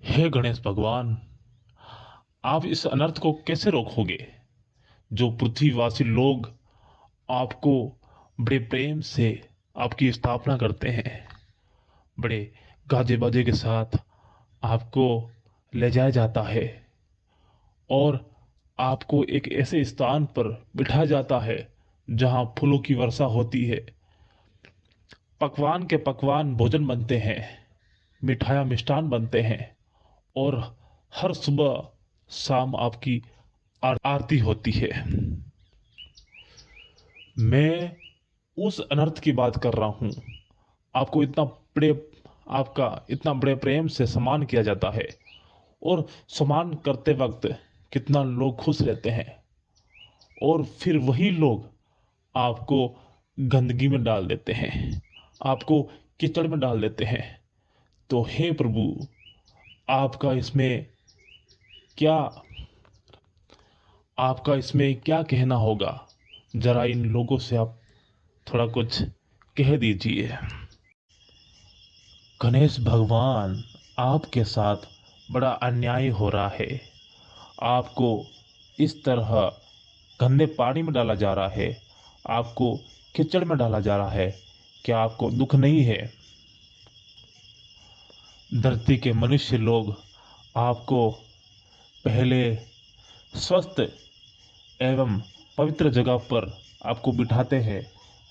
हे गणेश भगवान, आप इस अनर्थ को कैसे रोकोगे? जो पृथ्वीवासी लोग आपको बड़े प्रेम से आपकी स्थापना करते हैं, बड़े गाजे बाजे के साथ आपको ले जाया जाता है और आपको एक ऐसे स्थान पर बिठाया जाता है जहां फूलों की वर्षा होती है, पकवान के पकवान भोजन बनते हैं, मिठाइयाँ मिष्ठान बनते हैं और हर सुबह शाम आपकी आरती होती है। मैं उस अनर्थ की बात कर रहा हूँ। आपको बड़े आपका इतना बड़े प्रेम से सम्मान किया जाता है और सम्मान करते वक्त कितना लोग खुश रहते हैं, और फिर वही लोग आपको गंदगी में डाल देते हैं, आपको कीचड़ में डाल देते हैं। तो हे प्रभु, आपका इसमें क्या आपका इसमें क्या कहना होगा? जरा इन लोगों से आप थोड़ा कुछ कह दीजिए। गणेश भगवान, आपके साथ बड़ा अन्याय हो रहा है। आपको इस तरह गंदे पानी में डाला जा रहा है, आपको कीचड़ में डाला जा रहा है। क्या आपको दुख नहीं है? धरती के मनुष्य लोग आपको पहले स्वस्थ एवं पवित्र जगह पर आपको बिठाते हैं,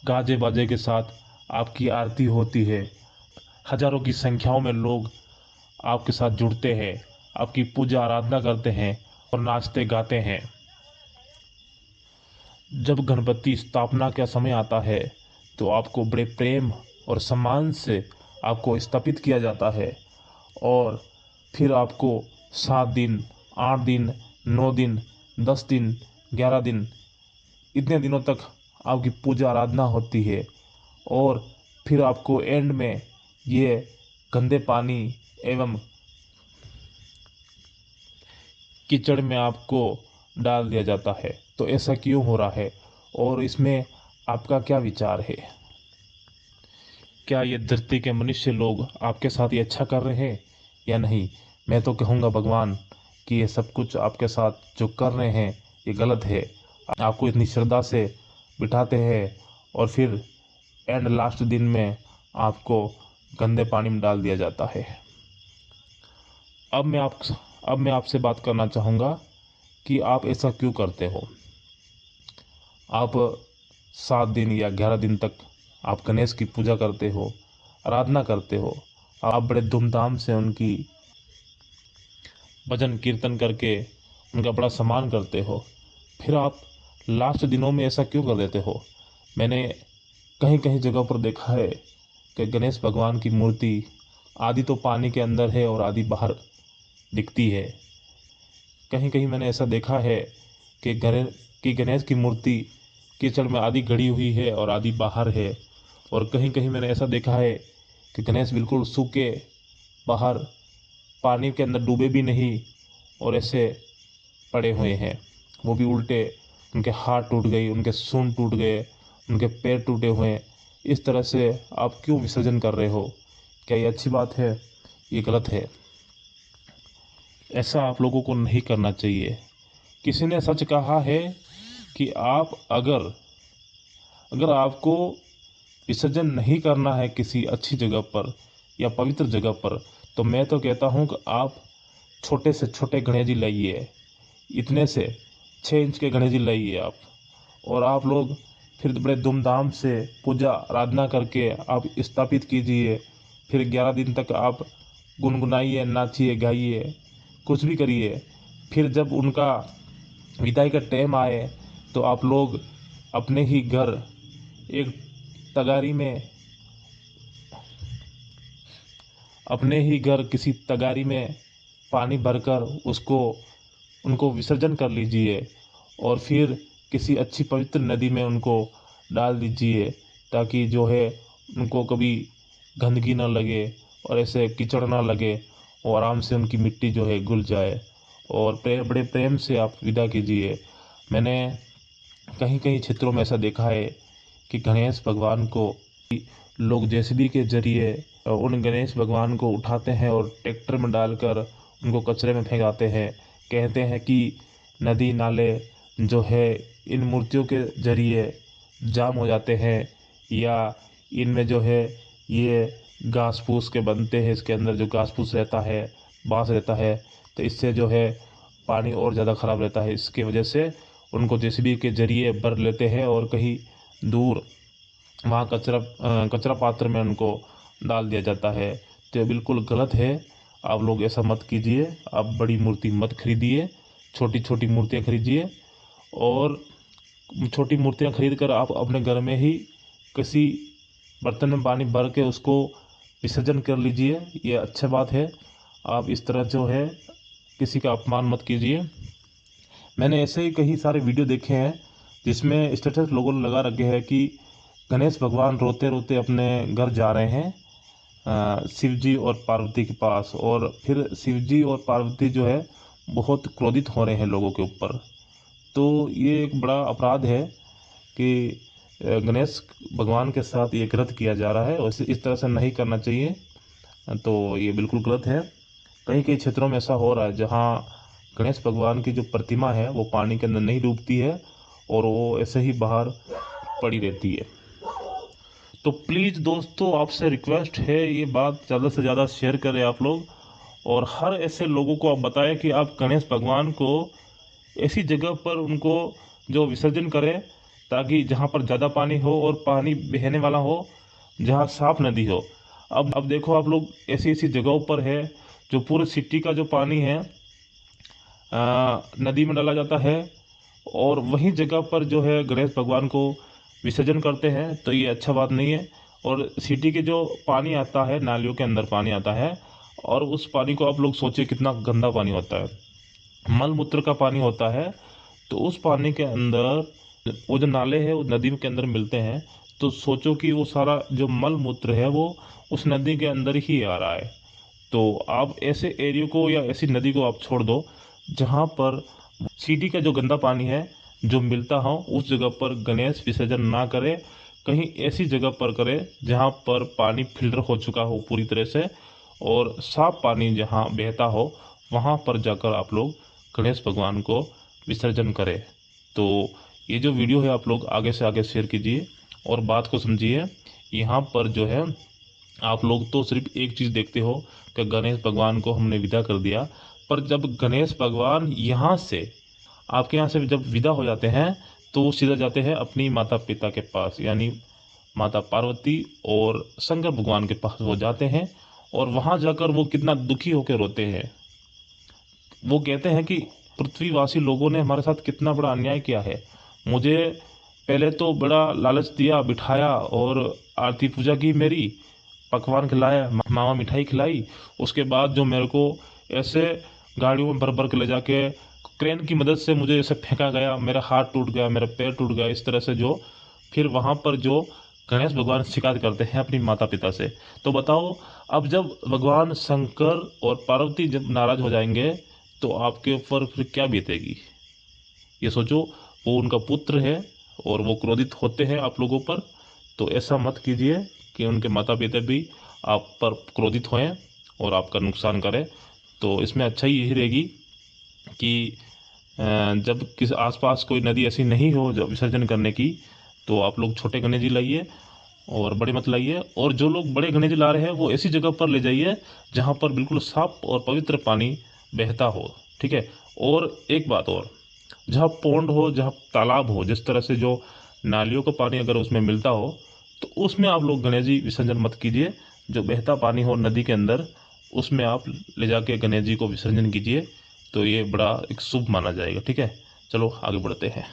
गाजे बाजे के साथ आपकी आरती होती है, हजारों की संख्याओं में लोग आपके साथ जुड़ते हैं, आपकी पूजा आराधना करते हैं और नाचते गाते हैं। जब गणपति स्थापना का समय आता है तो आपको बड़े प्रेम और सम्मान से आपको स्थापित किया जाता है, और फिर आपको 7 दिन, 8 दिन, 9 दिन, 10 दिन, 11 दिन, इतने दिनों तक आपकी पूजा आराधना होती है। और फिर आपको एंड में ये गंदे पानी एवं कीचड़ में आपको डाल दिया जाता है। तो ऐसा क्यों हो रहा है और इसमें आपका क्या विचार है? क्या ये धरती के मनुष्य लोग आपके साथ ये अच्छा कर रहे हैं या नहीं? मैं तो कहूँगा भगवान कि ये सब कुछ आपके साथ जो कर रहे हैं ये गलत है। आपको इतनी श्रद्धा से बिठाते हैं और फिर एंड लास्ट दिन में आपको गंदे पानी में डाल दिया जाता है। अब मैं आप अब मैं आपसे बात करना चाहूँगा कि आप ऐसा क्यों करते हो? आप 7 दिन या 11 दिन तक आप गणेश की पूजा करते हो, आराधना करते हो, आप बड़े धूमधाम से उनकी भजन कीर्तन करके उनका बड़ा सम्मान करते हो, फिर आप लास्ट दिनों में ऐसा क्यों कर देते हो? मैंने कहीं कहीं जगह पर देखा है कि गणेश भगवान की मूर्ति आधी तो पानी के अंदर है और आधी बाहर दिखती है। कहीं कहीं मैंने ऐसा देखा है कि गणेश की मूर्ति कीचड़ में आधी गड़ी हुई है और आधी बाहर है, और कहीं कहीं मैंने ऐसा देखा है कि गणेश बिल्कुल सूखे बाहर पानी के अंदर डूबे भी नहीं और ऐसे पड़े हुए हैं, वो भी उल्टे। उनके हाथ टूट गई, उनके सूंड टूट गए, उनके पैर टूटे हुए हैं। इस तरह से आप क्यों विसर्जन कर रहे हो? क्या ये अच्छी बात है? ये गलत है। ऐसा आप लोगों को नहीं करना चाहिए। किसी ने सच कहा है कि आप अगर अगर आपको विसर्जन नहीं करना है किसी अच्छी जगह पर या पवित्र जगह पर, तो मैं तो कहता हूँ कि आप छोटे से छोटे गणेश जी लाइए, इतने से 6 इंच के गणेश जी लाइए आप, और आप लोग फिर बड़े धूमधाम से पूजा आराधना करके आप स्थापित कीजिए। फिर 11 दिन तक आप गुनगुनाइए, नाचिए, गाइए, कुछ भी करिए। फिर जब उनका विदाई का टाइम आए तो आप लोग अपने ही घर एक तगारी में अपने ही घर किसी तगारी में पानी भरकर उसको उनको विसर्जन कर लीजिए, और फिर किसी अच्छी पवित्र नदी में उनको डाल दीजिए, ताकि जो है उनको कभी गंदगी ना लगे और ऐसे कीचड़ ना लगे, और आराम से उनकी मिट्टी जो है घुल जाए, और बड़े प्रेम से आप विदा कीजिए। मैंने कहीं कहीं क्षेत्रों में ऐसा देखा है कि गणेश भगवान को लोग जेसीबी के जरिए उन गणेश भगवान को उठाते हैं और ट्रैक्टर में डालकर उनको कचरे में फेंकाते हैं। कहते हैं कि नदी नाले जो है इन मूर्तियों के जरिए जाम हो जाते हैं, या इनमें जो है ये घास फूस के बनते हैं, इसके अंदर जो घास फूस रहता है, बाँस रहता है, तो इससे जो है पानी और ज़्यादा ख़राब रहता है। इसकी वजह से उनको जेसीबी के जरिए भर लेते हैं और कहीं दूर वहाँ कचरा पात्र में उनको डाल दिया जाता है। तो ये बिल्कुल गलत है। आप लोग ऐसा मत कीजिए। आप बड़ी मूर्ति मत खरीदिए, छोटी छोटी मूर्तियाँ खरीदिए, और छोटी मूर्तियाँ खरीद कर आप अपने घर में ही किसी बर्तन में पानी भर के उसको विसर्जन कर लीजिए। ये अच्छा बात है। आप इस तरह जो है किसी का अपमान मत कीजिए। मैंने ऐसे ही कई सारे वीडियो देखे हैं जिसमें स्टेटस लोगों ने लगा रखे हैं कि गणेश भगवान रोते रोते अपने घर जा रहे हैं शिव जी और पार्वती के पास, और फिर शिव जी और पार्वती जो है बहुत क्रोधित हो रहे हैं लोगों के ऊपर। तो ये एक बड़ा अपराध है कि गणेश भगवान के साथ ये गलत किया जा रहा है, और इस तरह से नहीं करना चाहिए। तो ये बिल्कुल गलत है। कई कई क्षेत्रों में ऐसा हो रहा है जहाँ गणेश भगवान की जो प्रतिमा है वो पानी के अंदर नहीं डूबती है और वो ऐसे ही बाहर पड़ी रहती है। तो प्लीज़ दोस्तों, आपसे रिक्वेस्ट है ये बात ज़्यादा से ज़्यादा शेयर करें आप लोग, और हर ऐसे लोगों को आप बताएं कि आप गणेश भगवान को ऐसी जगह पर उनको जो विसर्जन करें ताकि जहाँ पर ज़्यादा पानी हो और पानी बहने वाला हो, जहाँ साफ नदी हो। अब देखो आप लोग, ऐसी ऐसी जगहों पर है जो पूरे सिटी का जो पानी है नदी में डाला जाता है, और वही जगह पर जो है गणेश भगवान को विसर्जन करते हैं। तो ये अच्छा बात नहीं है। और सिटी के जो पानी आता है, नालियों के अंदर पानी आता है, और उस पानी को आप लोग सोचिए कितना गंदा पानी होता है, मल मूत्र का पानी होता है। तो उस पानी के अंदर वो जो नाले हैं वो नदी के अंदर मिलते हैं। तो सोचो कि वो सारा जो मल मूत्र है वो उस नदी के अंदर ही आ रहा है। तो आप ऐसे एरिया को या ऐसी नदी को आप छोड़ दो जहाँ पर सिटी का जो गंदा पानी है जो मिलता हो, उस जगह पर गणेश विसर्जन ना करें। कहीं ऐसी जगह पर करें जहाँ पर पानी फिल्टर हो चुका हो पूरी तरह से, और साफ पानी जहाँ बहता हो वहाँ पर जाकर आप लोग गणेश भगवान को विसर्जन करें। तो ये जो वीडियो है आप लोग आगे से आगे शेयर कीजिए और बात को समझिए। यहाँ पर जो है आप लोग तो सिर्फ एक चीज़ देखते हो कि गणेश भगवान को हमने विदा कर दिया, पर जब गणेश भगवान यहाँ से आपके यहाँ से जब विदा हो जाते हैं तो वो सीधा जाते हैं अपनी माता पिता के पास, यानी माता पार्वती और शंकर भगवान के पास वो जाते हैं, और वहाँ जाकर वो कितना दुखी होकर रोते हैं। वो कहते हैं कि पृथ्वीवासी लोगों ने हमारे साथ कितना बड़ा अन्याय किया है। मुझे पहले तो बड़ा लालच दिया, बिठाया और आरती पूजा की, मेरी पकवान खिलाया, मावा मिठाई खिलाई। उसके बाद जो मेरे को ऐसे गाड़ियों में भर भर के ले जाके क्रेन की मदद से मुझे ऐसे फेंका गया, मेरा हाथ टूट गया, मेरा पैर टूट गया, इस तरह से जो फिर वहाँ पर जो गणेश भगवान शिकायत करते हैं अपनी माता पिता से। तो बताओ, अब जब भगवान शंकर और पार्वती जब नाराज हो जाएंगे तो आपके ऊपर फिर क्या बीतेगी, ये सोचो। वो उनका पुत्र है और वो क्रोधित होते हैं आप लोगों पर। तो ऐसा मत कीजिए कि उनके माता पिता भी आप पर क्रोधित होएं और आपका नुकसान करें। तो इसमें अच्छा ही यही रहेगी कि जब किस आसपास कोई नदी ऐसी नहीं हो जो विसर्जन करने की, तो आप लोग छोटे गणेश जी लाइए और बड़े मत लाइए। और जो लोग बड़े गणेश जी ला रहे हैं वो ऐसी जगह पर ले जाइए जहाँ पर बिल्कुल साफ और पवित्र पानी बहता हो, ठीक है। और एक बात और, जहाँ पौंड हो, जहाँ तालाब हो, जिस तरह से जो नालियों का पानी अगर उसमें मिलता हो तो उसमें आप लोग गणेश जी विसर्जन मत कीजिए। जो बहता पानी हो नदी के अंदर उसमें आप ले जाके गणेश जी को विसर्जन कीजिए। तो ये बड़ा एक शुभ माना जाएगा, ठीक है। चलो आगे बढ़ते हैं।